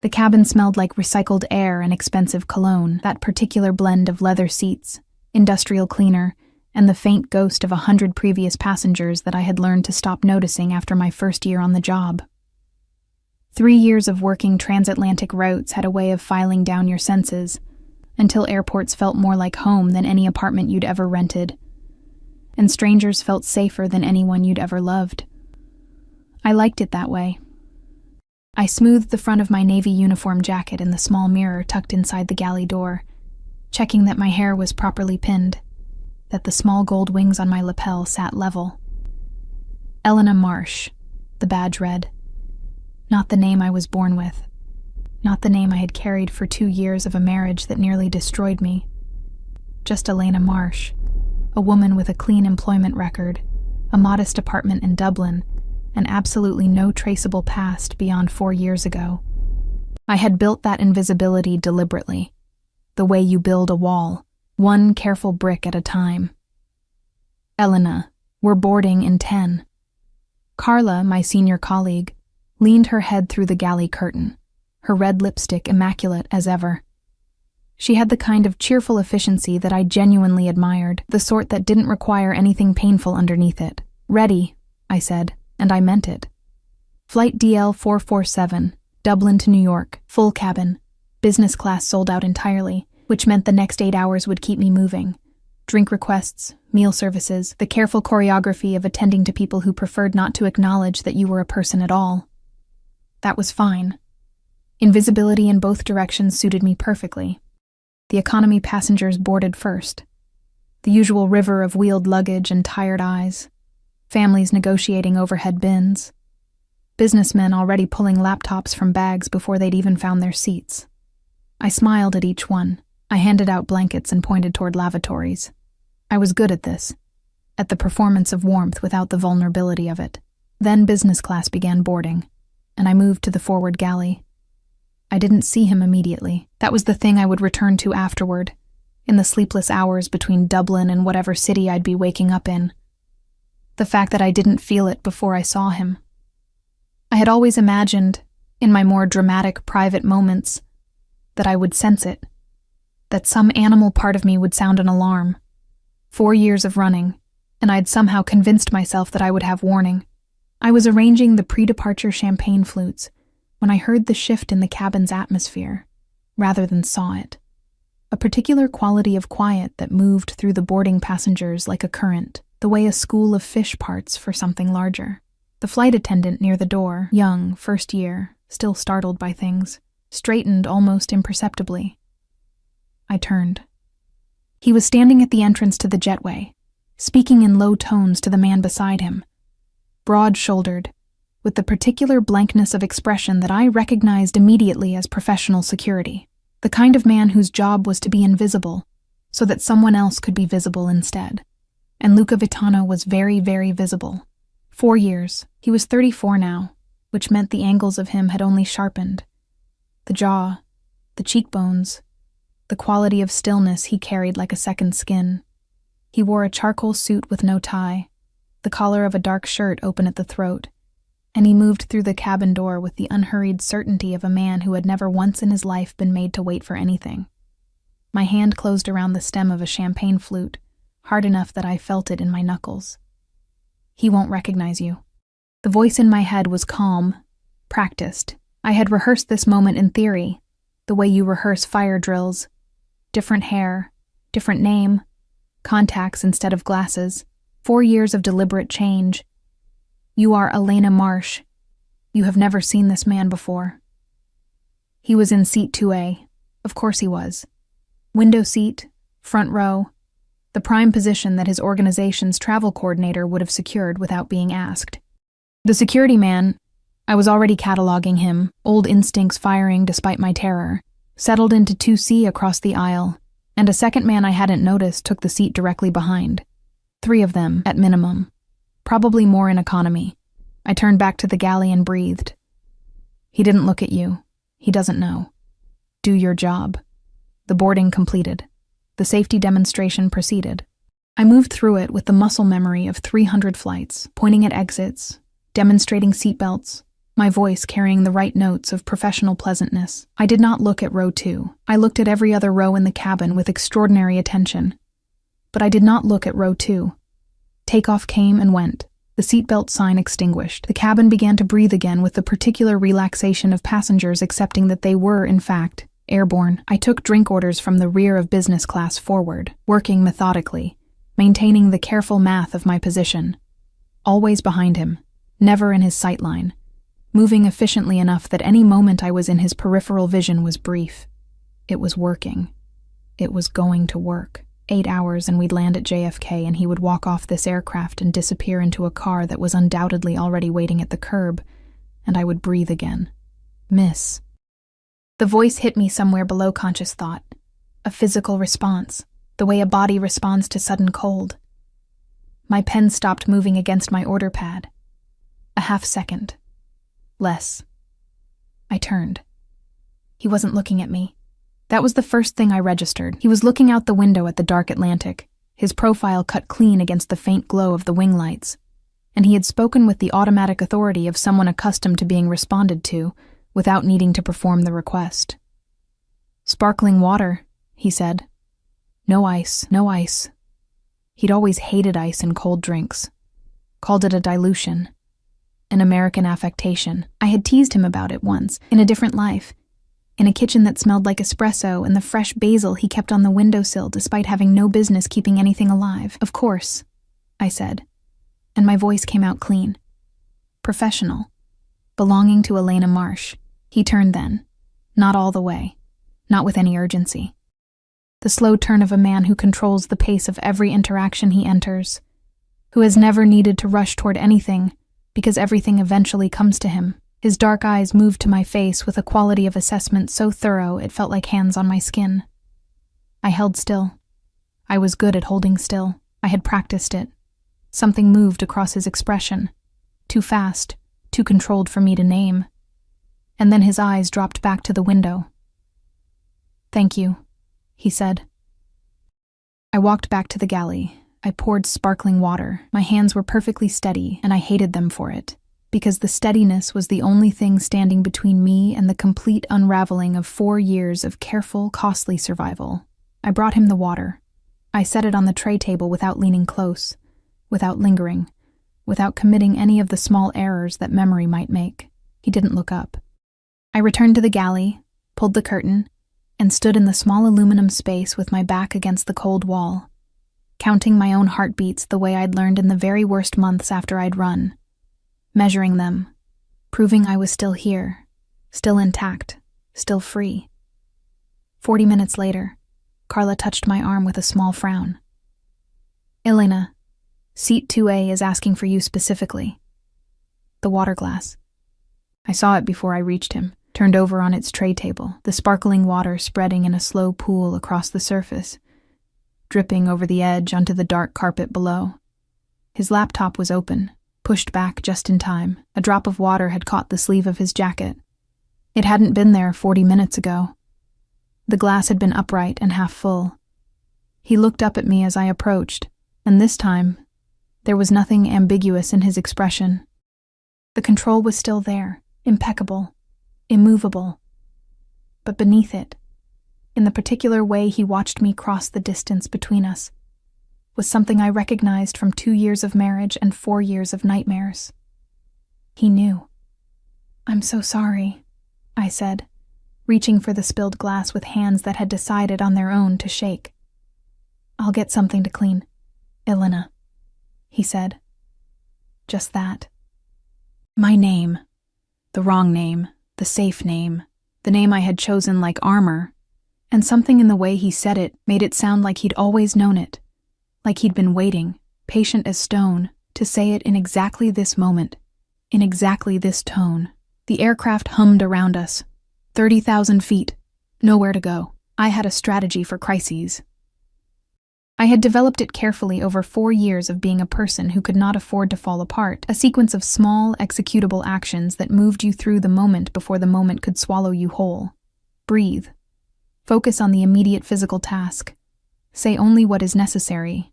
The cabin smelled like recycled air and expensive cologne, that particular blend of leather seats, industrial cleaner, and the faint ghost of 100 previous passengers that I had learned to stop noticing after my first year on the job. 3 years of working transatlantic routes had a way of filing down your senses, until airports felt more like home than any apartment you'd ever rented, and strangers felt safer than anyone you'd ever loved. I liked it that way. I smoothed the front of my navy uniform jacket in the small mirror tucked inside the galley door, checking that my hair was properly pinned, that the small gold wings on my lapel sat level. Elena Marsh, the badge read. Not the name I was born with. Not the name I had carried for 2 years of a marriage that nearly destroyed me. Just Elena Marsh, a woman with a clean employment record, a modest apartment in Dublin, and absolutely no traceable past beyond 4 years ago. I had built that invisibility deliberately, the way you build a wall, one careful brick at a time. Elena, we're boarding in 10. Carla, my senior colleague, leaned her head through the galley curtain, her red lipstick immaculate as ever. She had the kind of cheerful efficiency that I genuinely admired, the sort that didn't require anything painful underneath it. Ready, I said, and I meant it. Flight DL 447, Dublin to New York, full cabin. Business class sold out entirely, which meant the next 8 hours would keep me moving. Drink requests, meal services, the careful choreography of attending to people who preferred not to acknowledge that you were a person at all. That was fine. Invisibility in both directions suited me perfectly. The economy passengers boarded first. The usual river of wheeled luggage and tired eyes. Families negotiating overhead bins. Businessmen already pulling laptops from bags before they'd even found their seats. I smiled at each one. I handed out blankets and pointed toward lavatories. I was good at this, at the performance of warmth without the vulnerability of it. Then business class began boarding, and I moved to the forward galley. I didn't see him immediately. That was the thing I would return to afterward, in the sleepless hours between Dublin and whatever city I'd be waking up in. The fact that I didn't feel it before I saw him. I had always imagined, in my more dramatic private moments, that I would sense it, that some animal part of me would sound an alarm. 4 years of running, and I'd somehow convinced myself that I would have warning. I was arranging the pre-departure champagne flutes when I heard the shift in the cabin's atmosphere, rather than saw it. A particular quality of quiet that moved through the boarding passengers like a current, the way a school of fish parts for something larger. The flight attendant near the door, young, first year, still startled by things, straightened almost imperceptibly. I turned. He was standing at the entrance to the jetway, speaking in low tones to the man beside him, broad-shouldered, with the particular blankness of expression that I recognized immediately as professional security, the kind of man whose job was to be invisible, so that someone else could be visible instead. And Luca Vitano was very, very visible. 4 years. He was 34 now, which meant the angles of him had only sharpened. The jaw, the cheekbones, the quality of stillness he carried like a second skin. He wore a charcoal suit with no tie, the collar of a dark shirt open at the throat, and he moved through the cabin door with the unhurried certainty of a man who had never once in his life been made to wait for anything. My hand closed around the stem of a champagne flute, hard enough that I felt it in my knuckles. He won't recognize you. The voice in my head was calm, practiced. I had rehearsed this moment in theory, the way you rehearse fire drills. Different hair, different name, contacts instead of glasses, 4 years of deliberate change. You are Elena Marsh. You have never seen this man before. He was in seat 2A. Of course he was. Window seat, front row, the prime position that his organization's travel coordinator would have secured without being asked. The security man, I was already cataloging him, old instincts firing despite my terror, settled into 2C across the aisle, and a second man I hadn't noticed took the seat directly behind. 3 of them, at minimum. Probably more in economy. I turned back to the galley and breathed. He didn't look at you. He doesn't know. Do your job. The boarding completed. The safety demonstration proceeded. I moved through it with the muscle memory of 300 flights, pointing at exits, demonstrating seatbelts, my voice carrying the right notes of professional pleasantness. I did not look at row 2. I looked at every other row in the cabin with extraordinary attention. But I did not look at row 2. Takeoff came and went. The seatbelt sign extinguished. The cabin began to breathe again with the particular relaxation of passengers accepting that they were, in fact, airborne. I took drink orders from the rear of business class forward, working methodically, maintaining the careful math of my position. Always behind him, never in his sight line, moving efficiently enough that any moment I was in his peripheral vision was brief. It was working. It was going to work. 8 hours and we'd land at JFK and he would walk off this aircraft and disappear into a car that was undoubtedly already waiting at the curb, and I would breathe again. Miss. The voice hit me somewhere below conscious thought. A physical response, the way a body responds to sudden cold. My pen stopped moving against my order pad. A half second. Less. I turned. He wasn't looking at me. That was the first thing I registered. He was looking out the window at the dark Atlantic, his profile cut clean against the faint glow of the wing lights, and he had spoken with the automatic authority of someone accustomed to being responded to without needing to perform the request. "Sparkling water," he said. "No ice, no ice." He'd always hated ice in cold drinks. Called it a dilution. An American affectation. I had teased him about it once, in a different life, in a kitchen that smelled like espresso and the fresh basil he kept on the windowsill despite having no business keeping anything alive. "Of course," I said, and my voice came out clean. Professional. Belonging to Elena Marsh. He turned then. Not all the way. Not with any urgency. The slow turn of a man who controls the pace of every interaction he enters, who has never needed to rush toward anything because everything eventually comes to him. His dark eyes moved to my face with a quality of assessment so thorough it felt like hands on my skin. I held still. I was good at holding still. I had practiced it. Something moved across his expression. Too fast, too controlled for me to name. And then his eyes dropped back to the window. "Thank you," he said. I walked back to the galley. I poured sparkling water. My hands were perfectly steady, and I hated them for it, because the steadiness was the only thing standing between me and the complete unraveling of 4 years of careful, costly survival. I brought him the water. I set it on the tray table without leaning close, without lingering, without committing any of the small errors that memory might make. He didn't look up. I returned to the galley, pulled the curtain, and stood in the small aluminum space with my back against the cold wall, counting my own heartbeats the way I'd learned in the very worst months after I'd run. Measuring them, proving I was still here, still intact, still free. 40 minutes later, Carla touched my arm with a small frown. "Elena, seat 2A is asking for you specifically." The water glass. I saw it before I reached him, turned over on its tray table, the sparkling water spreading in a slow pool across the surface, dripping over the edge onto the dark carpet below. His laptop was open, pushed back just in time. A drop of water had caught the sleeve of his jacket. It hadn't been there 40 minutes ago. The glass had been upright and half full. He looked up at me as I approached, and this time, there was nothing ambiguous in his expression. The control was still there, impeccable, immovable. But beneath it, in the particular way he watched me cross the distance between us, was something I recognized from 2 years of marriage and 4 years of nightmares. He knew. "I'm so sorry," I said, reaching for the spilled glass with hands that had decided on their own to shake. "I'll get something to clean, Elena," he said. Just that. My name. The wrong name, the safe name, the name I had chosen like armor, and something in the way he said it made it sound like he'd always known it. Like he'd been waiting, patient as stone, to say it in exactly this moment, in exactly this tone. The aircraft hummed around us. 30,000 feet. Nowhere to go. I had a strategy for crises. I had developed it carefully over 4 years of being a person who could not afford to fall apart, a sequence of small, executable actions that moved you through the moment before the moment could swallow you whole. Breathe. Focus on the immediate physical task. Say only what is necessary.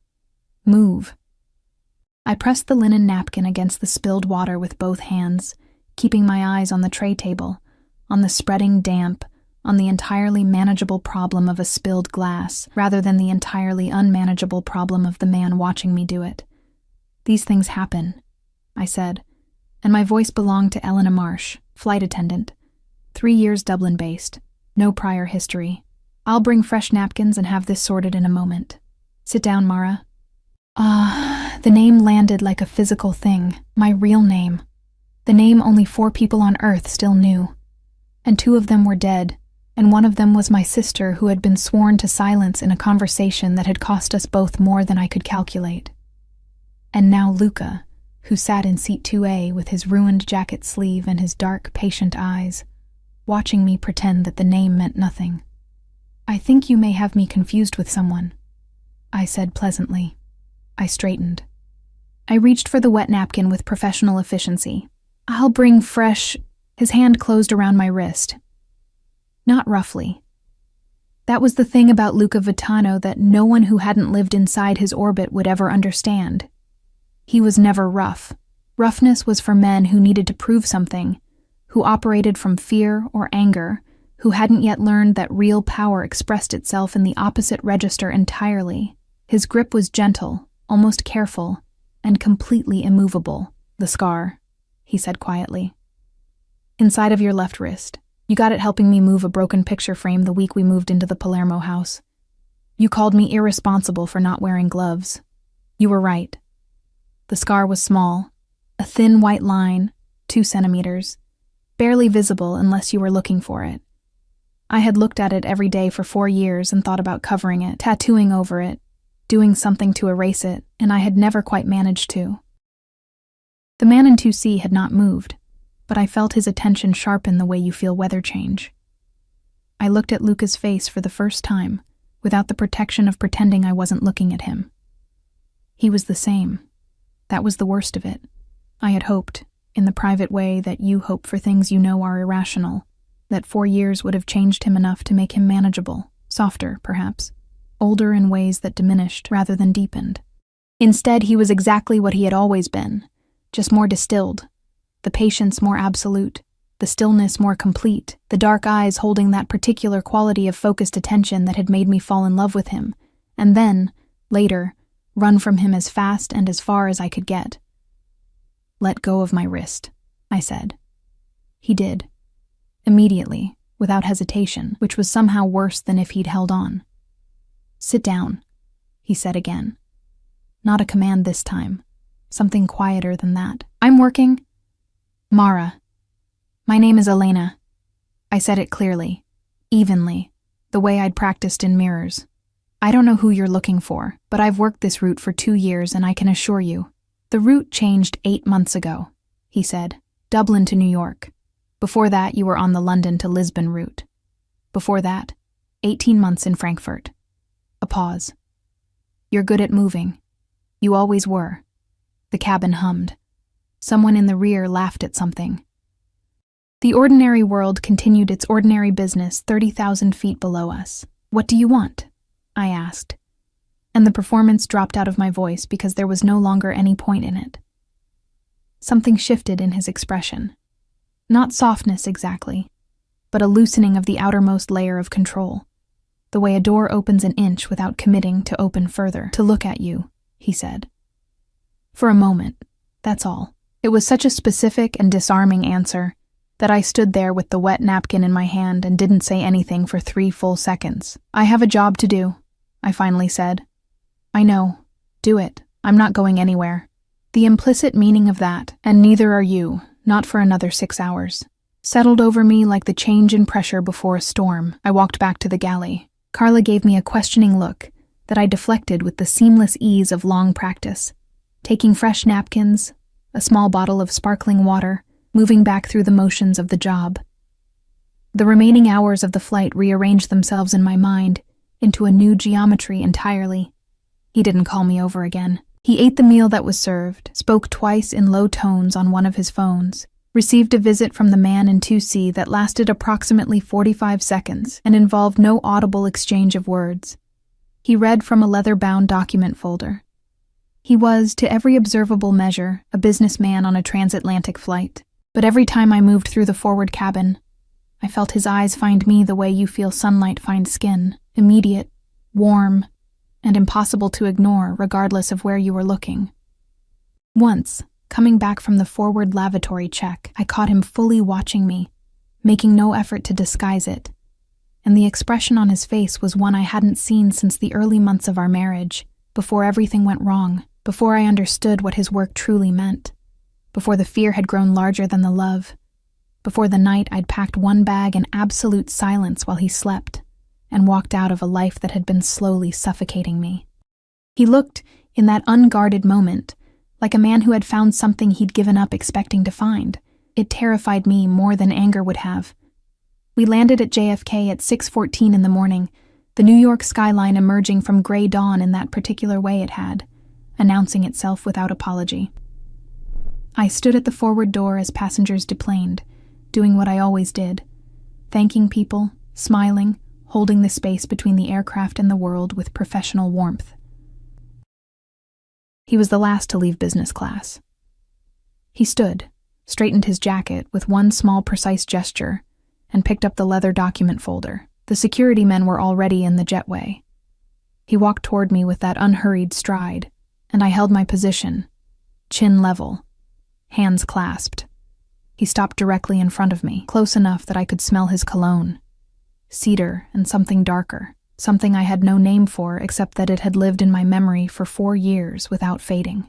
Move. I pressed the linen napkin against the spilled water with both hands, keeping my eyes on the tray table, on the spreading damp, on the entirely manageable problem of a spilled glass, rather than the entirely unmanageable problem of the man watching me do it. "These things happen," I said, and my voice belonged to Elena Marsh, flight attendant. 3 years Dublin-based, no prior history. "I'll bring fresh napkins and have this sorted in a moment. Sit down, Mara." The name landed like a physical thing, my real name. The name only 4 people on Earth still knew. And 2 of them were dead, and one of them was my sister, who had been sworn to silence in a conversation that had cost us both more than I could calculate. And now Luca, who sat in seat 2A with his ruined jacket sleeve and his dark, patient eyes, watching me pretend that the name meant nothing. "I think you may have me confused with someone," I said pleasantly. I straightened. I reached for the wet napkin with professional efficiency. "I'll bring fresh—" His hand closed around my wrist. Not roughly. That was the thing about Luca Vitano that no one who hadn't lived inside his orbit would ever understand. He was never rough. Roughness was for men who needed to prove something, who operated from fear or anger, who hadn't yet learned that real power expressed itself in the opposite register entirely. His grip was gentle, almost careful, and completely immovable. "The scar," he said quietly. "Inside of your left wrist. You got it helping me move a broken picture frame the week we moved into the Palermo house. You called me irresponsible for not wearing gloves. You were right." The scar was small, a thin white line, 2 centimeters, barely visible unless you were looking for it. I had looked at it every day for 4 years and thought about covering it, tattooing over it, doing something to erase it, and I had never quite managed to. The man in 2C had not moved, but I felt his attention sharpen the way you feel weather change. I looked at Luca's face for the first time, without the protection of pretending I wasn't looking at him. He was the same. That was the worst of it. I had hoped, in the private way that you hope for things you know are irrational, that 4 years would have changed him enough to make him manageable, softer, perhaps, older in ways that diminished rather than deepened. Instead, he was exactly what he had always been, just more distilled, the patience more absolute, the stillness more complete, the dark eyes holding that particular quality of focused attention that had made me fall in love with him, and then, later, run from him as fast and as far as I could get. "Let go of my wrist," I said. He did. Immediately, without hesitation, which was somehow worse than if he'd held on. "Sit down," he said again. Not a command this time. Something quieter than that. "I'm working." "Mara. My name is Elena." I said it clearly, evenly, the way I'd practiced in mirrors. "I don't know who you're looking for, but I've worked this route for 2 years and I can assure you, the route changed 8 months ago," he said. "Dublin to New York. Before that, you were on the London to Lisbon route. Before that, 18 months in Frankfurt." A pause. "You're good at moving. You always were." The cabin hummed. Someone in the rear laughed at something. The ordinary world continued its ordinary business 30,000 feet below us. "What do you want?" I asked, and the performance dropped out of my voice because there was no longer any point in it. Something shifted in his expression. Not softness exactly, but a loosening of the outermost layer of control. "The way a door opens an inch without committing to open further. To look at you," he said. "For a moment, that's all." It was such a specific and disarming answer that I stood there with the wet napkin in my hand and didn't say anything for 3 full seconds. "I have a job to do," I finally said. "I know. Do it. I'm not going anywhere." The implicit meaning of that, "and neither are you, not for another 6 hours," settled over me like the change in pressure before a storm. I walked back to the galley. Carla gave me a questioning look that I deflected with the seamless ease of long practice, taking fresh napkins, a small bottle of sparkling water, moving back through the motions of the job. The remaining hours of the flight rearranged themselves in my mind into a new geometry entirely. He didn't call me over again. He ate the meal that was served, spoke twice in low tones on one of his phones, received a visit from the man in 2C that lasted approximately 45 seconds and involved no audible exchange of words. He read from a leather-bound document folder. He was, to every observable measure, a businessman on a transatlantic flight. But every time I moved through the forward cabin, I felt his eyes find me the way you feel sunlight find skin, immediate, warm, and impossible to ignore regardless of where you were looking. Once, coming back from the forward lavatory check, I caught him fully watching me, making no effort to disguise it, and the expression on his face was one I hadn't seen since the early months of our marriage, before everything went wrong, before I understood what his work truly meant, before the fear had grown larger than the love, before the night I'd packed one bag in absolute silence while he slept, and walked out of a life that had been slowly suffocating me. He looked, in that unguarded moment, like a man who had found something he'd given up expecting to find. It terrified me more than anger would have. We landed at JFK at 6:14 in the morning, the New York skyline emerging from gray dawn in that particular way it had, announcing itself without apology. I stood at the forward door as passengers deplaned, doing what I always did, thanking people, smiling, holding the space between the aircraft and the world with professional warmth. He was the last to leave business class. He stood, straightened his jacket with one small precise gesture, and picked up the leather document folder. The security men were already in the jetway. He walked toward me with that unhurried stride, and I held my position, chin level, hands clasped. He stopped directly in front of me, close enough that I could smell his cologne. Cedar and something darker, something I had no name for except that it had lived in my memory for 4 years without fading.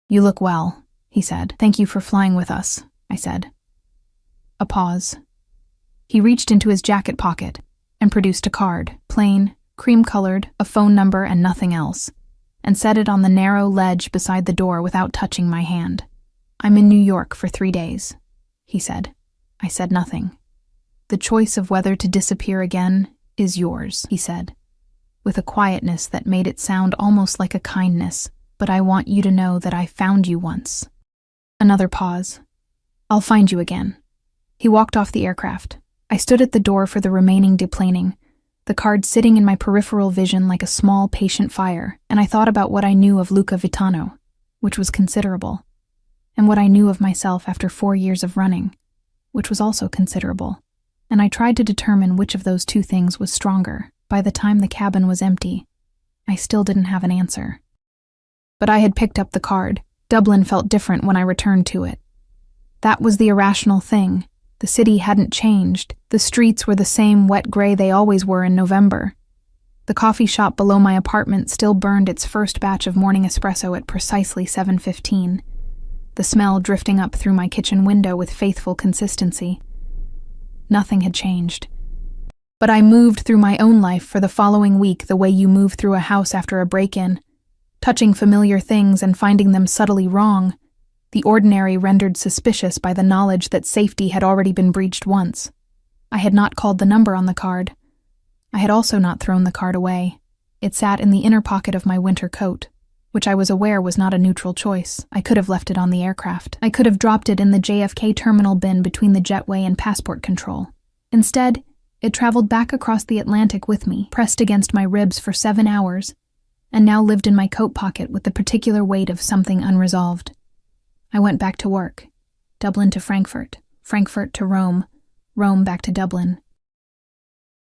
"You look well," he said. "Thank you for flying with us," I said. A pause. He reached into his jacket pocket and produced a card, plain, cream-colored, a phone number and nothing else, and set it on the narrow ledge beside the door without touching my hand. "I'm in New York for 3 days," he said. I said nothing. "The choice of whether to disappear again is yours," he said, with a quietness that made it sound almost like a kindness, "but I want you to know that I found you once." Another pause. "I'll find you again." He walked off the aircraft. I stood at the door for the remaining deplaning, the card sitting in my peripheral vision like a small, patient fire, and I thought about what I knew of Luca Vitano, which was considerable, and what I knew of myself after 4 years of running, which was also considerable, and I tried to determine which of those two things was stronger. By the time the cabin was empty, I still didn't have an answer. But I had picked up the card. Dublin felt different when I returned to it. That was the irrational thing. The city hadn't changed. The streets were the same wet gray they always were in November. The coffee shop below my apartment still burned its first batch of morning espresso at precisely 7:15, the smell drifting up through my kitchen window with faithful consistency. Nothing had changed. But I moved through my own life for the following week the way you move through a house after a break-in, touching familiar things and finding them subtly wrong, the ordinary rendered suspicious by the knowledge that safety had already been breached once. I had not called the number on the card. I had also not thrown the card away. It sat in the inner pocket of my winter coat, which I was aware was not a neutral choice. I could have left it on the aircraft. I could have dropped it in the JFK terminal bin between the jetway and passport control. Instead, it traveled back across the Atlantic with me, pressed against my ribs for 7 hours, and now lived in my coat pocket with the particular weight of something unresolved. I went back to work. Dublin to Frankfurt, Frankfurt to Rome, Rome back to Dublin.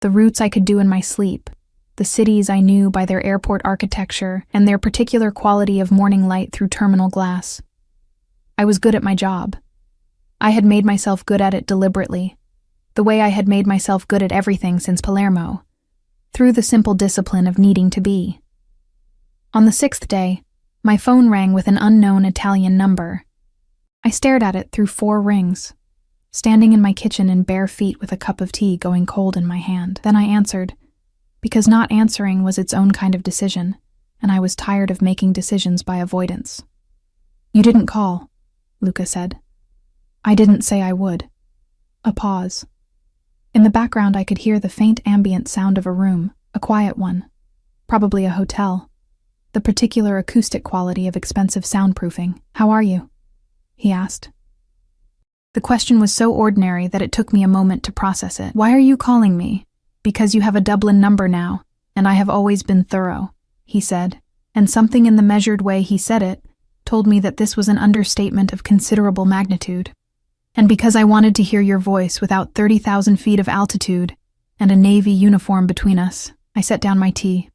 The routes I could do in my sleep, the cities I knew by their airport architecture and their particular quality of morning light through terminal glass. I was good at my job. I had made myself good at it deliberately, the way I had made myself good at everything since Palermo, through the simple discipline of needing to be. On the 6th day, my phone rang with an unknown Italian number. I stared at it through 4 rings, standing in my kitchen in bare feet with a cup of tea going cold in my hand. Then I answered, because not answering was its own kind of decision, and I was tired of making decisions by avoidance. "You didn't call," Luca said. "I didn't say I would." A pause. In the background I could hear the faint ambient sound of a room, a quiet one, probably a hotel, the particular acoustic quality of expensive soundproofing. "How are you?" he asked. The question was so ordinary that it took me a moment to process it. "Why are you calling me?" "Because you have a Dublin number now, and I have always been thorough," he said, and something in the measured way he said it told me that this was an understatement of considerable magnitude. And because I wanted to hear your voice without 30,000 feet of altitude and a navy uniform between us, I set down my tea,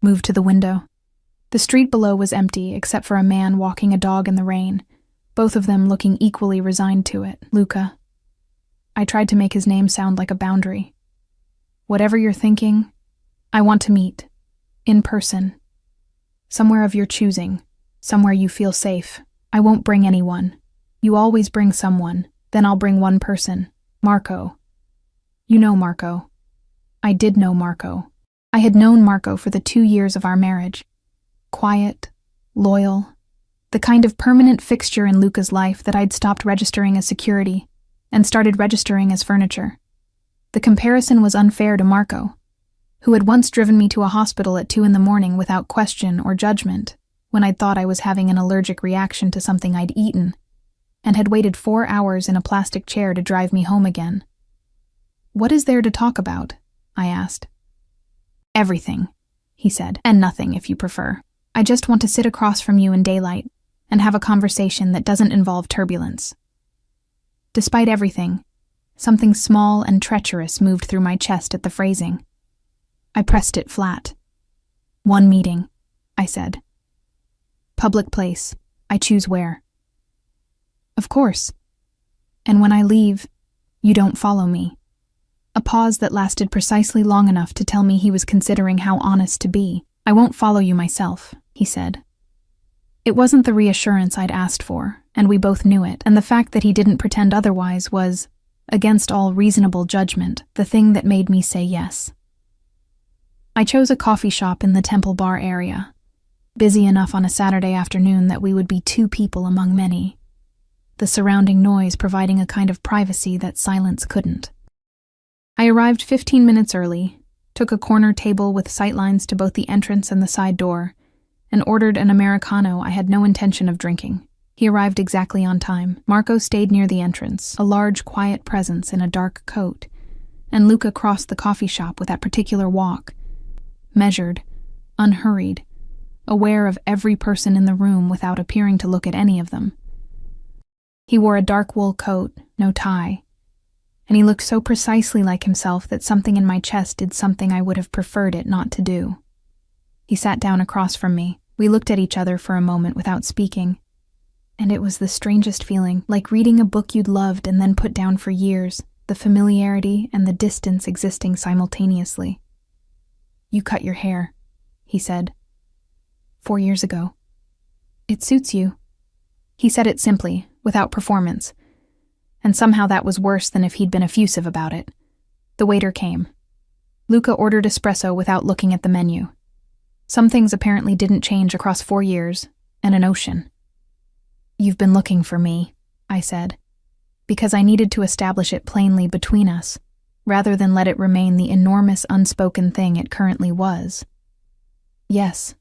moved to the window. The street below was empty except for a man walking a dog in the rain, both of them looking equally resigned to it. Luca. I tried to make his name sound like a boundary. Whatever you're thinking, I want to meet. In person. Somewhere of your choosing. Somewhere you feel safe. I won't bring anyone. You always bring someone. Then I'll bring one person. Marco. You know Marco. I did know Marco. I had known Marco for the 2 years of our marriage. Quiet, loyal, the kind of permanent fixture in Luca's life that I'd stopped registering as security and started registering as furniture. The comparison was unfair to Marco, who had once driven me to a hospital at 2 a.m. without question or judgment when I'd thought I was having an allergic reaction to something I'd eaten, and had waited 4 hours in a plastic chair to drive me home again. What is there to talk about? I asked. Everything, he said, and nothing if you prefer. I just want to sit across from you in daylight and have a conversation that doesn't involve turbulence. Despite everything, something small and treacherous moved through my chest at the phrasing. I pressed it flat. One meeting, I said. Public place. I choose where. Of course. And when I leave, you don't follow me. A pause that lasted precisely long enough to tell me he was considering how honest to be. I won't follow you myself, he said. It wasn't the reassurance I'd asked for, and we both knew it, and the fact that he didn't pretend otherwise was, against all reasonable judgment, the thing that made me say yes. I chose a coffee shop in the Temple Bar area, busy enough on a Saturday afternoon that we would be 2 people among many, the surrounding noise providing a kind of privacy that silence couldn't. I arrived 15 minutes early, took a corner table with sightlines to both the entrance and the side door, and ordered an Americano I had no intention of drinking. He arrived exactly on time. Marco stayed near the entrance, a large, quiet presence in a dark coat, and Luca crossed the coffee shop with that particular walk, measured, unhurried, aware of every person in the room without appearing to look at any of them. He wore a dark wool coat, no tie, and he looked so precisely like himself that something in my chest did something I would have preferred it not to do. He sat down across from me. We looked at each other for a moment without speaking, and it was the strangest feeling, like reading a book you'd loved and then put down for years, the familiarity and the distance existing simultaneously. You cut your hair, he said. 4 years ago. It suits you. He said it simply, without performance, and somehow that was worse than if he'd been effusive about it. The waiter came. Luca ordered espresso without looking at the menu. Some things apparently didn't change across 4 years, and an ocean. You've been looking for me, I said, because I needed to establish it plainly between us, rather than let it remain the enormous unspoken thing it currently was. Yes.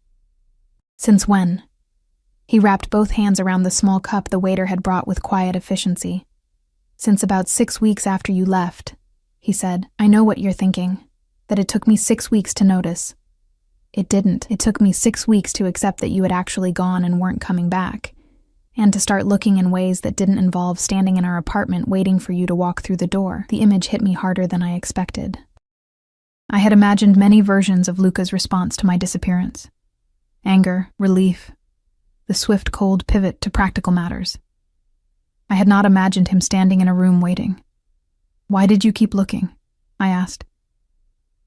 Since when? He wrapped both hands around the small cup the waiter had brought with quiet efficiency. Since about 6 weeks after you left, he said. I know what you're thinking, that it took me 6 weeks to notice. It didn't. It took me 6 weeks to accept that you had actually gone and weren't coming back, and to start looking in ways that didn't involve standing in our apartment waiting for you to walk through the door. The image hit me harder than I expected. I had imagined many versions of Luca's response to my disappearance. Anger, relief, the swift, cold pivot to practical matters. I had not imagined him standing in a room waiting. Why did you keep looking? I asked.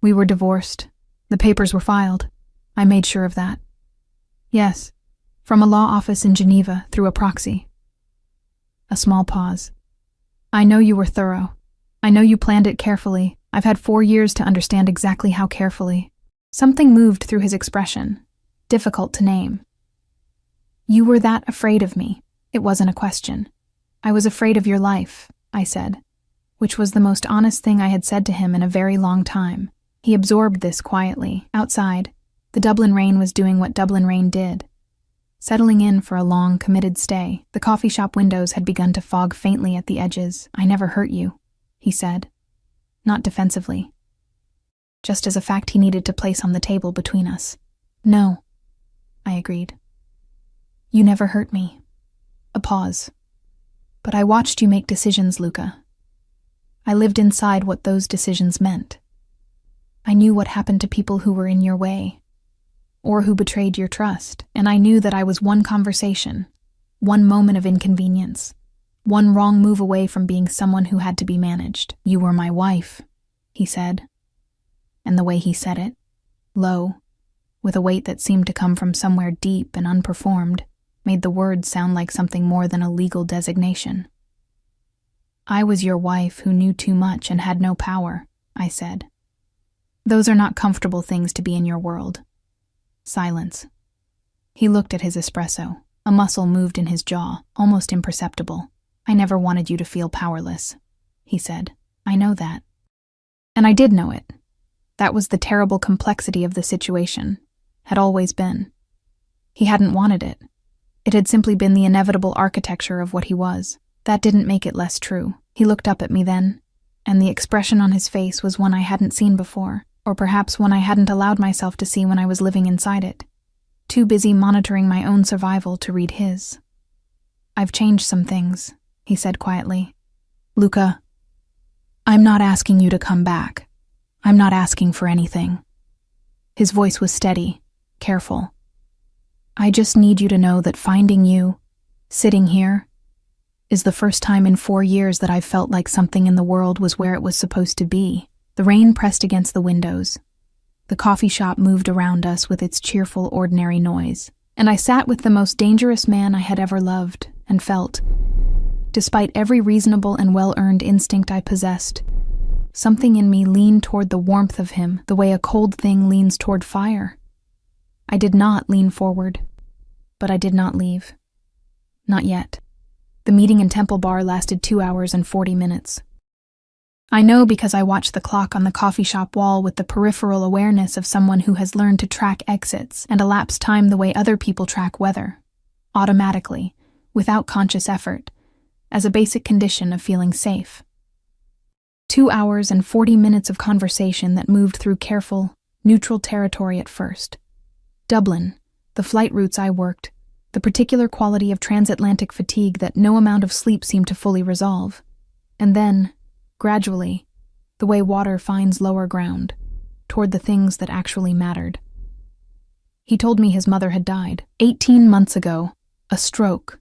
We were divorced. The papers were filed. I made sure of that. Yes, from a law office in Geneva through a proxy. A small pause. I know you were thorough. I know you planned it carefully. I've had 4 years to understand exactly how carefully. Something moved through his expression, difficult to name. You were that afraid of me. It wasn't a question. I was afraid of your life, I said, which was the most honest thing I had said to him in a very long time. He absorbed this quietly. Outside, the Dublin rain was doing what Dublin rain did, settling in for a long, committed stay. The coffee shop windows had begun to fog faintly at the edges. I never hurt you, he said, not defensively, just as a fact he needed to place on the table between us. No, I agreed. You never hurt me. A pause. But I watched you make decisions, Luca. I lived inside what those decisions meant. I knew what happened to people who were in your way, or who betrayed your trust, and I knew that I was one conversation, one moment of inconvenience, one wrong move away from being someone who had to be managed. You were my wife, he said, and the way he said it, low, with a weight that seemed to come from somewhere deep and unperformed, made the words sound like something more than a legal designation. I was your wife who knew too much and had no power, I said. Those are not comfortable things to be in your world. Silence. He looked at his espresso. A muscle moved in his jaw, almost imperceptible. I never wanted you to feel powerless, he said. I know that. And I did know it. That was the terrible complexity of the situation. Had always been. He hadn't wanted it. It had simply been the inevitable architecture of what he was. That didn't make it less true. He looked up at me then, and the expression on his face was one I hadn't seen before, or perhaps one I hadn't allowed myself to see when I was living inside it. Too busy monitoring my own survival to read his. I've changed some things, he said quietly. Luca, I'm not asking you to come back. I'm not asking for anything. His voice was steady, careful. I just need you to know that finding you, sitting here, is the first time in 4 years that I've felt like something in the world was where it was supposed to be. The rain pressed against the windows. The coffee shop moved around us with its cheerful, ordinary noise, and I sat with the most dangerous man I had ever loved and felt. Despite every reasonable and well-earned instinct I possessed, something in me leaned toward the warmth of him the way a cold thing leans toward fire. I did not lean forward, but I did not leave. Not yet. The meeting in Temple Bar lasted 2 hours and 40 minutes. I know because I watched the clock on the coffee shop wall with the peripheral awareness of someone who has learned to track exits and elapse time the way other people track weather, automatically, without conscious effort, as a basic condition of feeling safe. 2 hours and 40 minutes of conversation that moved through careful, neutral territory at first. Dublin, the flight routes I worked, the particular quality of transatlantic fatigue that no amount of sleep seemed to fully resolve. And then, gradually, the way water finds lower ground, toward the things that actually mattered. He told me his mother had died 18 months ago, a stroke,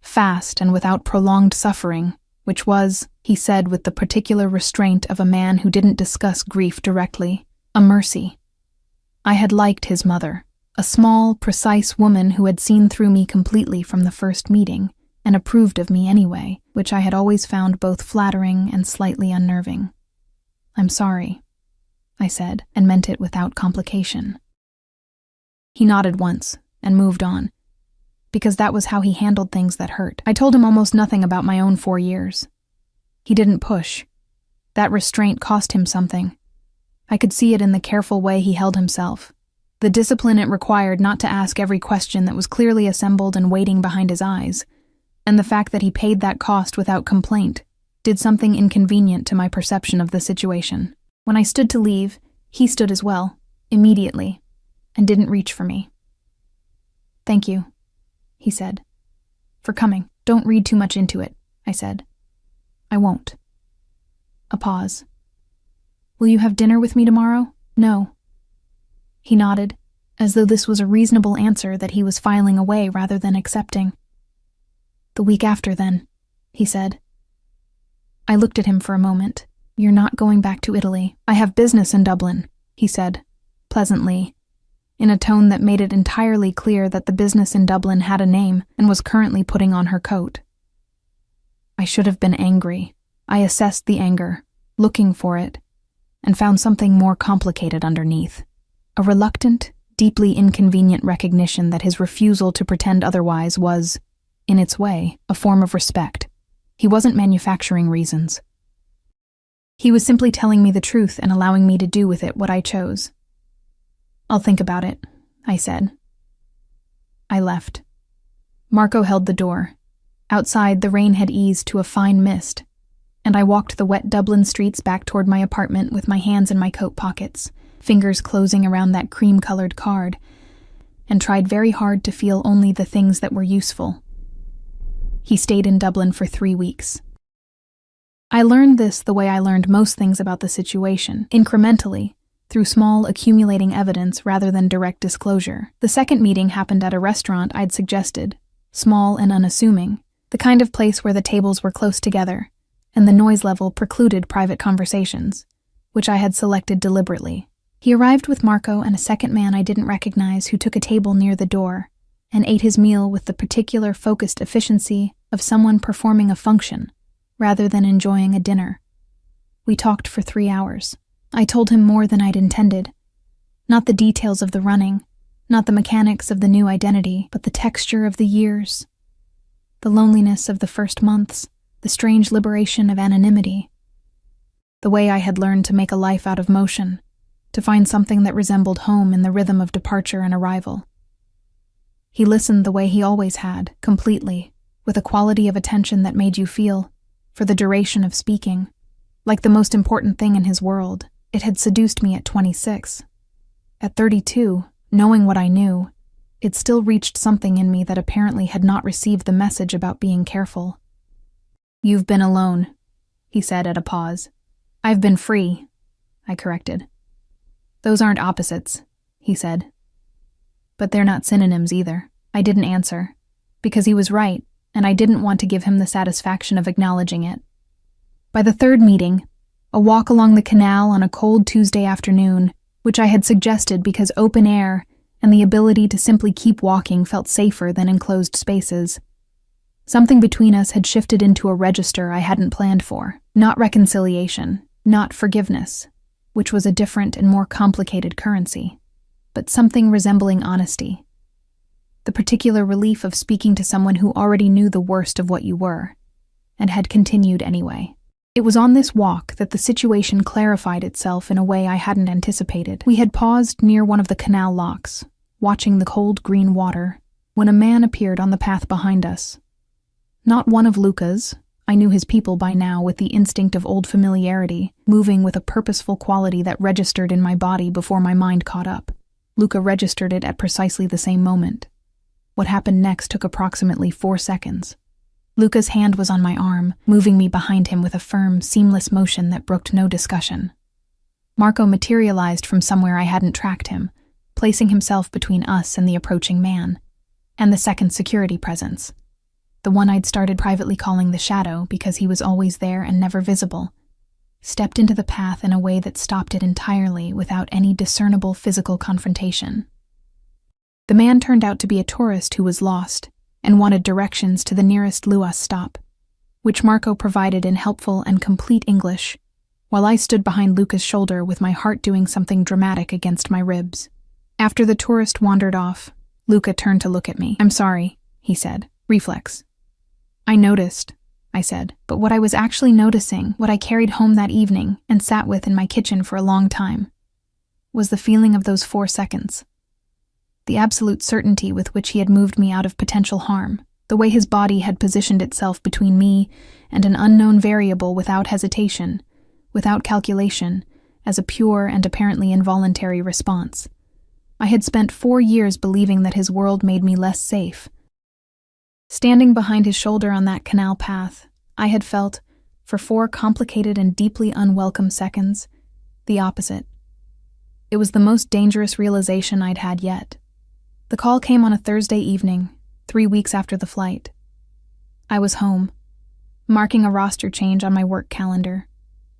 fast and without prolonged suffering, which was, he said with the particular restraint of a man who didn't discuss grief directly, a mercy. I had liked his mother, a small, precise woman who had seen through me completely from the first meeting, and approved of me anyway, which I had always found both flattering and slightly unnerving. I'm sorry, I said, and meant it without complication. He nodded once, and moved on, because that was how he handled things that hurt. I told him almost nothing about my own 4 years. He didn't push. That restraint cost him something. I could see it in the careful way he held himself, the discipline it required not to ask every question that was clearly assembled and waiting behind his eyes, and the fact that he paid that cost without complaint did something inconvenient to my perception of the situation. When I stood to leave, he stood as well, immediately, and didn't reach for me. Thank you, he said. For coming. Don't read too much into it, I said. I won't. A pause. Will you have dinner with me tomorrow? No. He nodded, as though this was a reasonable answer that he was filing away rather than accepting. The week after, then, he said. I looked at him for a moment. You're not going back to Italy. I have business in Dublin, he said, pleasantly, in a tone that made it entirely clear that the business in Dublin had a name and was currently putting on her coat. I should have been angry. I assessed the anger, looking for it, and found something more complicated underneath. A reluctant, deeply inconvenient recognition that his refusal to pretend otherwise was, in its way, a form of respect. He wasn't manufacturing reasons. He was simply telling me the truth and allowing me to do with it what I chose. I'll think about it, I said. I left. Marco held the door. Outside, the rain had eased to a fine mist, and I walked the wet Dublin streets back toward my apartment with my hands in my coat pockets, fingers closing around that cream-colored card, and tried very hard to feel only the things that were useful. He stayed in Dublin for 3 weeks. I learned this the way I learned most things about the situation, incrementally, through small, accumulating evidence rather than direct disclosure. The second meeting happened at a restaurant I'd suggested, small and unassuming, the kind of place where the tables were close together, and the noise level precluded private conversations, which I had selected deliberately. He arrived with Marco and a second man I didn't recognize who took a table near the door, and ate his meal with the particular focused efficiency of someone performing a function, rather than enjoying a dinner. We talked for 3 hours. I told him more than I'd intended. Not the details of the running, not the mechanics of the new identity, but the texture of the years. The loneliness of the first months, the strange liberation of anonymity. The way I had learned to make a life out of motion, to find something that resembled home in the rhythm of departure and arrival. He listened the way he always had, completely, with a quality of attention that made you feel, for the duration of speaking, like the most important thing in his world. It had seduced me at 26. At 32, knowing what I knew, it still reached something in me that apparently had not received the message about being careful. "You've been alone," he said at a pause. "I've been free," I corrected. "Those aren't opposites," he said. "But they're not synonyms either." I didn't answer, because he was right, and I didn't want to give him the satisfaction of acknowledging it. By the third meeting, a walk along the canal on a cold Tuesday afternoon, which I had suggested because open air and the ability to simply keep walking felt safer than enclosed spaces. Something between us had shifted into a register I hadn't planned for. Not reconciliation, not forgiveness, which was a different and more complicated currency, but something resembling honesty. The particular relief of speaking to someone who already knew the worst of what you were, and had continued anyway. It was on this walk that the situation clarified itself in a way I hadn't anticipated. We had paused near one of the canal locks, watching the cold green water, when a man appeared on the path behind us. Not one of Luca's. I knew his people by now with the instinct of old familiarity, moving with a purposeful quality that registered in my body before my mind caught up. Luca registered it at precisely the same moment. What happened next took approximately 4 seconds. Luca's hand was on my arm, moving me behind him with a firm, seamless motion that brooked no discussion. Marco materialized from somewhere I hadn't tracked him, placing himself between us and the approaching man, and the second security presence. The one I'd started privately calling the Shadow because he was always there and never visible, stepped into the path in a way that stopped it entirely without any discernible physical confrontation. The man turned out to be a tourist who was lost and wanted directions to the nearest Luas stop, which Marco provided in helpful and complete English, while I stood behind Luca's shoulder with my heart doing something dramatic against my ribs. After the tourist wandered off, Luca turned to look at me. "I'm sorry," he said. Reflex. "I noticed," I said, "but what I was actually noticing, what I carried home that evening and sat with in my kitchen for a long time, was the feeling of those 4 seconds. The absolute certainty with which he had moved me out of potential harm, the way his body had positioned itself between me and an unknown variable without hesitation, without calculation, as a pure and apparently involuntary response. I had spent 4 years believing that his world made me less safe. Standing behind his shoulder on that canal path, I had felt, for 4 complicated and deeply unwelcome seconds, the opposite. It was the most dangerous realization I'd had yet. The call came on a Thursday evening, 3 weeks after the flight. I was home, marking a roster change on my work calendar,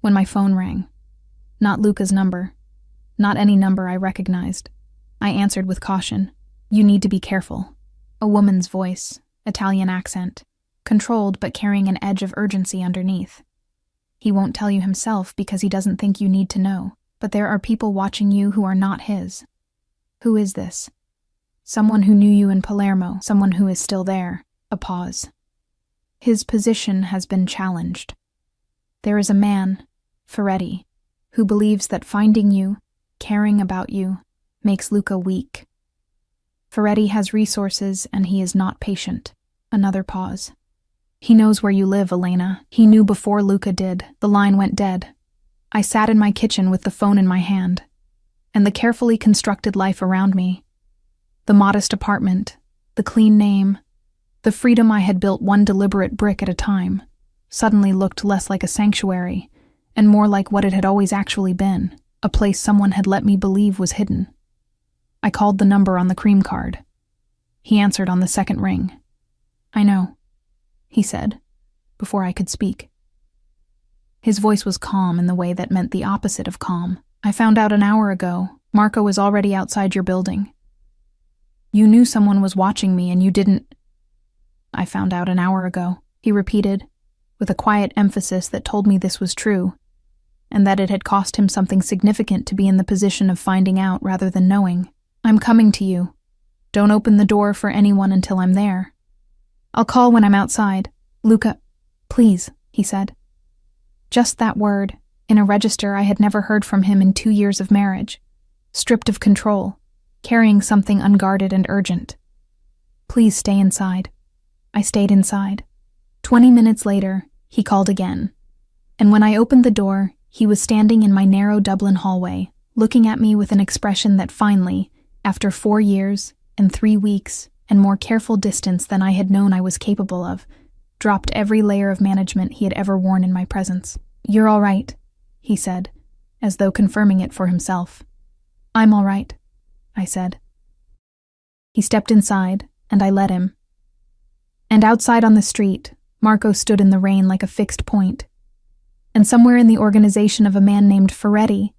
when my phone rang. Not Luca's number. Not any number I recognized. I answered with caution. "You need to be careful." A woman's voice, Italian accent, controlled but carrying an edge of urgency underneath. "He won't tell you himself because he doesn't think you need to know, but there are people watching you who are not his." "Who is this?" "Someone who knew you in Palermo, someone who is still there." A pause. "His position has been challenged. There is a man, Ferretti, who believes that finding you, caring about you, makes Luca weak. Ferretti has resources and he is not patient." Another pause. "He knows where you live, Elena. He knew before Luca did." The line went dead. I sat in my kitchen with the phone in my hand, and the carefully constructed life around me. The modest apartment, the clean name, The freedom I had built one deliberate brick at a time suddenly looked less like a sanctuary and more like what it had always actually been, a place someone had let me believe was hidden. I called the number on the cream card. He answered on the second ring. "I know," he said, before I could speak. His voice was calm in the way that meant the opposite of calm. "I found out an hour ago. Marco was already outside your building. You knew someone was watching me and you didn't—" "I found out an hour ago," he repeated, with a quiet emphasis that told me this was true, and that it had cost him something significant to be in the position of finding out rather than knowing. "I'm coming to you. Don't open the door for anyone until I'm there. I'll call when I'm outside. Luca, please," he said. Just that word, in a register I had never heard from him in 2 years of marriage, stripped of control, carrying something unguarded and urgent. "Please stay inside." I stayed inside. 20 minutes later, he called again, and when I opened the door, he was standing in my narrow Dublin hallway, looking at me with an expression that finally, after 4 years and 3 weeks and more careful distance than I had known I was capable of, dropped every layer of management he had ever worn in my presence. "You're all right," he said, as though confirming it for himself. "I'm all right," I said. He stepped inside, and I let him. And outside on the street, Marco stood in the rain like a fixed point. And somewhere in the organization of a man named Ferretti,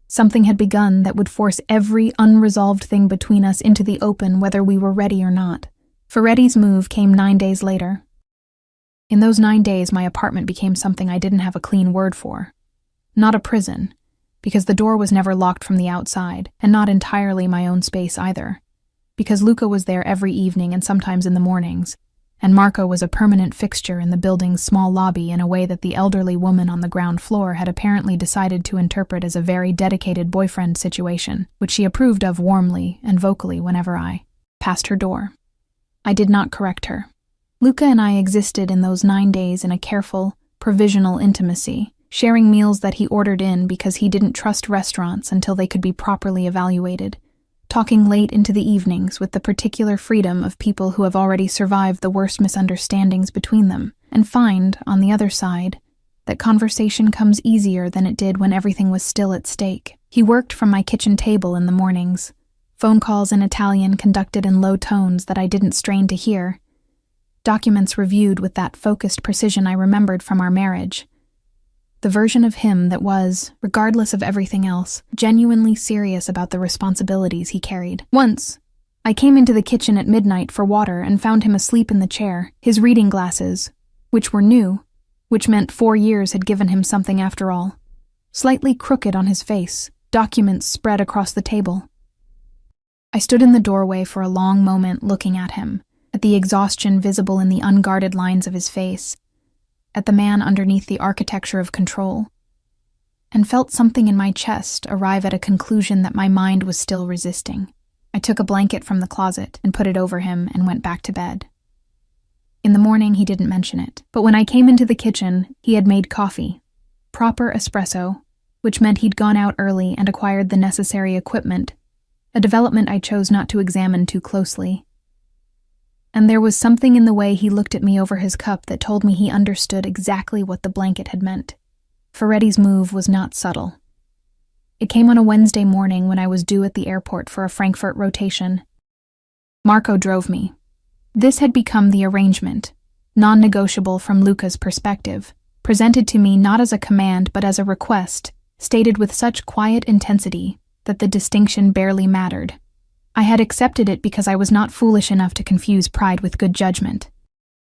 something had begun that would force every unresolved thing between us into the open whether we were ready or not. Ferretti's move came 9 days later. In those 9 days, my apartment became something I didn't have a clean word for. Not a prison, because the door was never locked from the outside, and not entirely my own space either, because Luca was there every evening and sometimes in the mornings, and Marco was a permanent fixture in the building's small lobby in a way that the elderly woman on the ground floor had apparently decided to interpret as a very dedicated boyfriend situation, which she approved of warmly and vocally whenever I passed her door. I did not correct her. Luca and I existed in those 9 days in a careful, provisional intimacy, sharing meals that he ordered in because he didn't trust restaurants until they could be properly evaluated, talking late into the evenings with the particular freedom of people who have already survived the worst misunderstandings between them, and find, on the other side, that conversation comes easier than it did when everything was still at stake. He worked from my kitchen table in the mornings, phone calls in Italian conducted in low tones that I didn't strain to hear, documents reviewed with that focused precision I remembered from our marriage. The version of him that was, regardless of everything else, genuinely serious about the responsibilities he carried. Once, I came into the kitchen at midnight for water and found him asleep in the chair, his reading glasses, which were new, which meant 4 years had given him something after all, slightly crooked on his face, documents spread across the table. I stood in the doorway for a long moment looking at him, at the exhaustion visible in the unguarded lines of his face, at the man underneath the architecture of control, and felt something in my chest arrive at a conclusion that my mind was still resisting. I took a blanket from the closet and put it over him and went back to bed. In the morning, he didn't mention it, but when I came into the kitchen, he had made coffee, proper espresso, which meant he'd gone out early and acquired the necessary equipment, a development I chose not to examine too closely. And there was something in the way he looked at me over his cup that told me he understood exactly what the blanket had meant. Ferretti's move was not subtle. It came on a Wednesday morning when I was due at the airport for a Frankfurt rotation. Marco drove me. This had become the arrangement, non-negotiable from Luca's perspective, presented to me not as a command but as a request, stated with such quiet intensity that the distinction barely mattered. I had accepted it because I was not foolish enough to confuse pride with good judgment.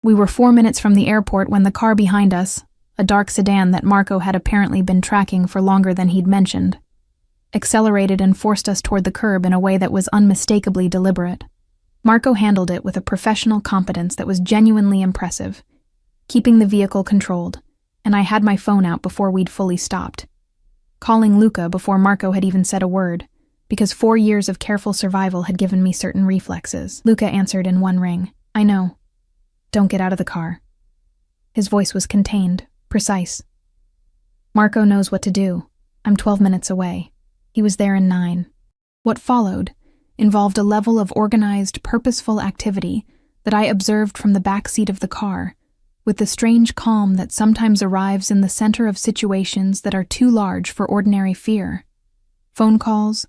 We were 4 minutes from the airport when the car behind us, a dark sedan that Marco had apparently been tracking for longer than he'd mentioned, accelerated and forced us toward the curb in a way that was unmistakably deliberate. Marco handled it with a professional competence that was genuinely impressive, keeping the vehicle controlled, and I had my phone out before we'd fully stopped, calling Luca before Marco had even said a word, because 4 years of careful survival had given me certain reflexes. Luca answered in one ring. "I know. Don't get out of the car." His voice was contained, precise. "Marco knows what to do. I'm 12 minutes away." He was there in 9. What followed involved a level of organized, purposeful activity that I observed from the back seat of the car, with the strange calm that sometimes arrives in the center of situations that are too large for ordinary fear. Phone calls,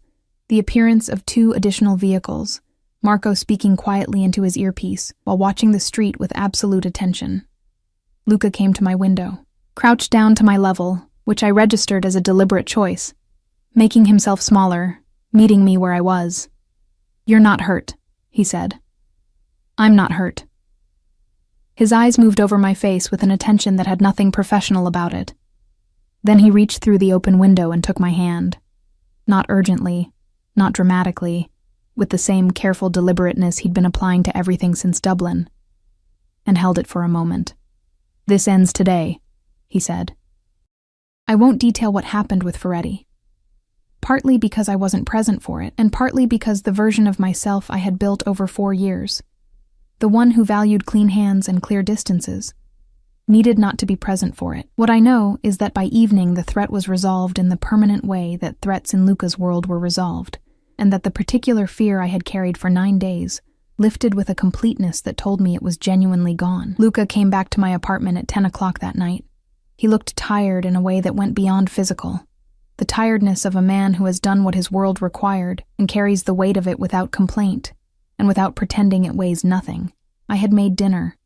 the appearance of 2 additional vehicles, Marco speaking quietly into his earpiece while watching the street with absolute attention. Luca came to my window, crouched down to my level, which I registered as a deliberate choice, making himself smaller, meeting me where I was. "You're not hurt," he said. "I'm not hurt." His eyes moved over my face with an attention that had nothing professional about it. Then he reached through the open window and took my hand. Not urgently, not dramatically, with the same careful deliberateness he'd been applying to everything since Dublin, and held it for a moment. "This ends today," he said. I won't detail what happened with Ferretti. Partly because I wasn't present for it, and partly because the version of myself I had built over 4 years, the one who valued clean hands and clear distances, needed not to be present for it. What I know is that by evening the threat was resolved in the permanent way that threats in Luca's world were resolved, and that the particular fear I had carried for 9 days lifted with a completeness that told me it was genuinely gone. Luca came back to my apartment at 10 o'clock that night. He looked tired in a way that went beyond physical, the tiredness of a man who has done what his world required and carries the weight of it without complaint, and without pretending it weighs nothing. I had made dinner.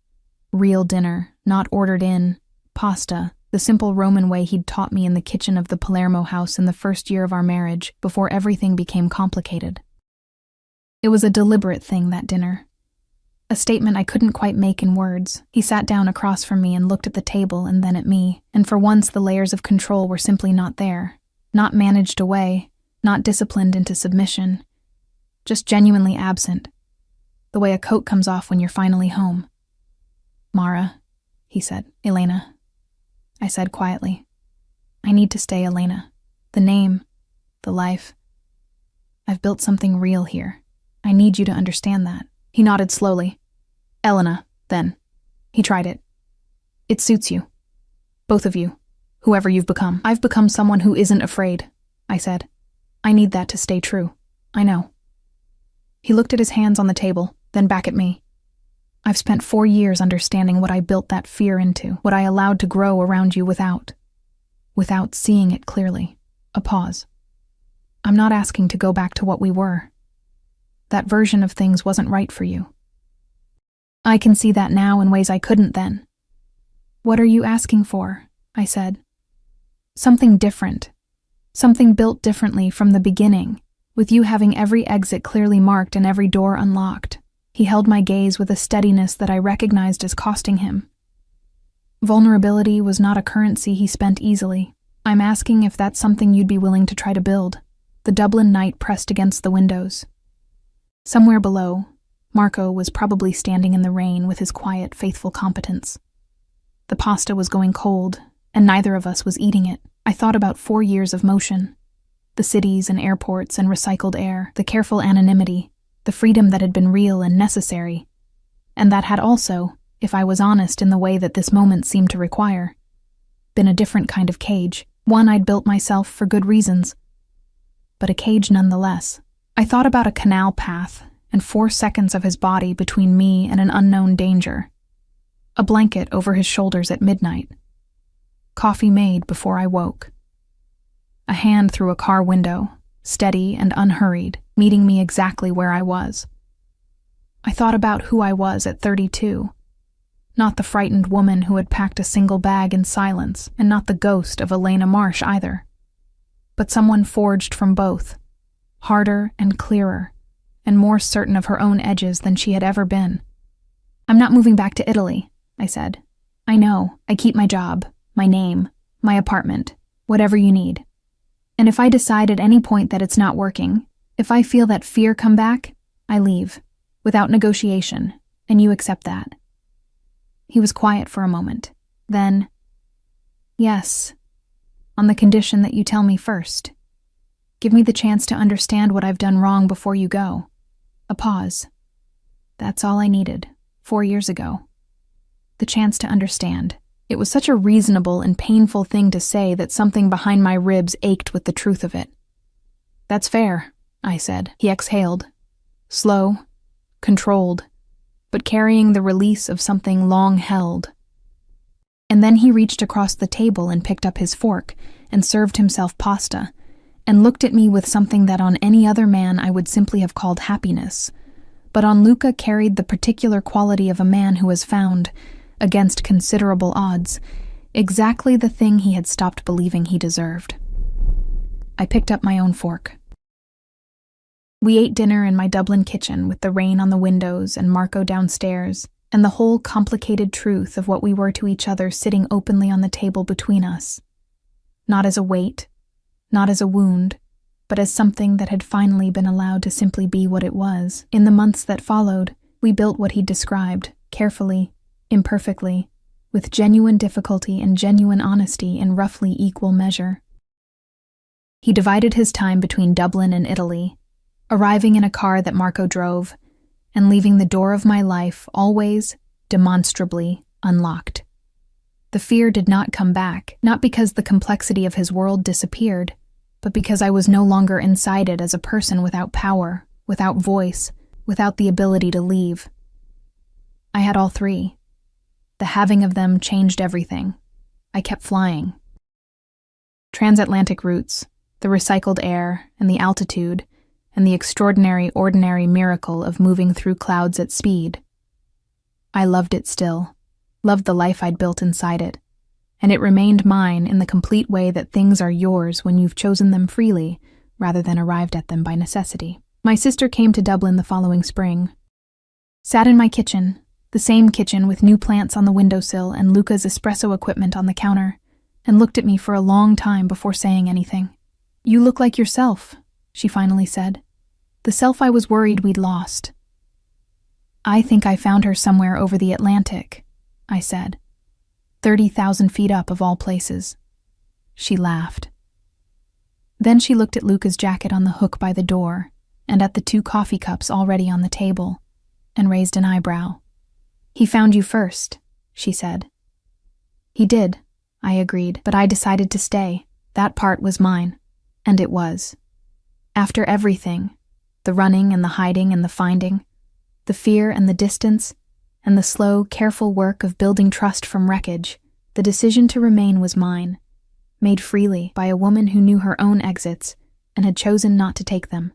Real dinner, not ordered in, pasta, the simple Roman way he'd taught me in the kitchen of the Palermo house in the first year of our marriage, before everything became complicated. It was a deliberate thing, that dinner. A statement I couldn't quite make in words. He sat down across from me and looked at the table and then at me, and for once the layers of control were simply not there, not managed away, not disciplined into submission, just genuinely absent, the way a coat comes off when you're finally home. "Mara," he said. "Elena," I said quietly. "I need to stay Elena. The name, the life. I've built something real here. I need you to understand that." He nodded slowly. "Elena, then." He tried it. "It suits you. Both of you. Whoever you've become." "I've become someone who isn't afraid," I said. "I need that to stay true. I know." He looked at his hands on the table, then back at me. "I've spent 4 years understanding what I built that fear into, what I allowed to grow around you without seeing it clearly." A pause. "I'm not asking to go back to what we were. That version of things wasn't right for you. I can see that now in ways I couldn't then." "What are you asking for?" I said. "Something different. Something built differently from the beginning, with you having every exit clearly marked and every door unlocked." He held my gaze with a steadiness that I recognized as costing him. Vulnerability was not a currency he spent easily. "I'm asking if that's something you'd be willing to try to build." The Dublin night pressed against the windows. Somewhere below, Marco was probably standing in the rain with his quiet, faithful competence. The pasta was going cold, and neither of us was eating it. I thought about 4 years of motion. The cities and airports and recycled air, the careful anonymity, the freedom that had been real and necessary, and that had also, if I was honest in the way that this moment seemed to require, been a different kind of cage, one I'd built myself for good reasons, but a cage nonetheless. I thought about a canal path and 4 seconds of his body between me and an unknown danger, a blanket over his shoulders at midnight, coffee made before I woke, a hand through a car window, steady and unhurried, meeting me exactly where I was. I thought about who I was at 32, not the frightened woman who had packed a single bag in silence, and not the ghost of Elena Marsh either, but someone forged from both, harder and clearer, and more certain of her own edges than she had ever been. "I'm not moving back to Italy," I said. "I know, I keep my job, my name, my apartment, whatever you need. And if I decide at any point that it's not working, if I feel that fear come back, I leave, without negotiation, and you accept that." He was quiet for a moment. Then, "Yes, on the condition that you tell me first. Give me the chance to understand what I've done wrong before you go." A pause. That's all I needed, 4 years ago. The chance to understand. It was such a reasonable and painful thing to say that something behind my ribs ached with the truth of it. "That's fair," I said. He exhaled. Slow, controlled, but carrying the release of something long held. And then he reached across the table and picked up his fork and served himself pasta, and looked at me with something that on any other man I would simply have called happiness, but on Luca carried the particular quality of a man who has found, against considerable odds, exactly the thing he had stopped believing he deserved. I picked up my own fork. We ate dinner in my Dublin kitchen with the rain on the windows and Marco downstairs, and the whole complicated truth of what we were to each other sitting openly on the table between us. Not as a weight, not as a wound, but as something that had finally been allowed to simply be what it was. In the months that followed, we built what he described, carefully, imperfectly, with genuine difficulty and genuine honesty in roughly equal measure. He divided his time between Dublin and Italy, arriving in a car that Marco drove, and leaving the door of my life always, demonstrably, unlocked. The fear did not come back, not because the complexity of his world disappeared, but because I was no longer inside it as a person without power, without voice, without the ability to leave. I had all three. The having of them changed everything. I kept flying. Transatlantic routes, the recycled air, and the altitude, and the extraordinary, ordinary miracle of moving through clouds at speed. I loved it still, loved the life I'd built inside it, and it remained mine in the complete way that things are yours when you've chosen them freely, rather than arrived at them by necessity. My sister came to Dublin the following spring. Sat in my kitchen, the same kitchen with new plants on the windowsill and Luca's espresso equipment on the counter, and looked at me for a long time before saying anything. "You look like yourself," she finally said. "The self I was worried we'd lost." "I think I found her somewhere over the Atlantic," I said. 30,000 feet up of all places. She laughed. Then she looked at Luca's jacket on the hook by the door, and at the 2 coffee cups already on the table, and raised an eyebrow. "He found you first," she said. "He did," I agreed, "but I decided to stay. That part was mine." And it was. After everything, the running and the hiding and the finding, the fear and the distance, and the slow, careful work of building trust from wreckage, the decision to remain was mine, made freely by a woman who knew her own exits and had chosen not to take them.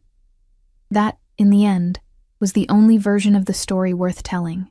That, in the end, was the only version of the story worth telling.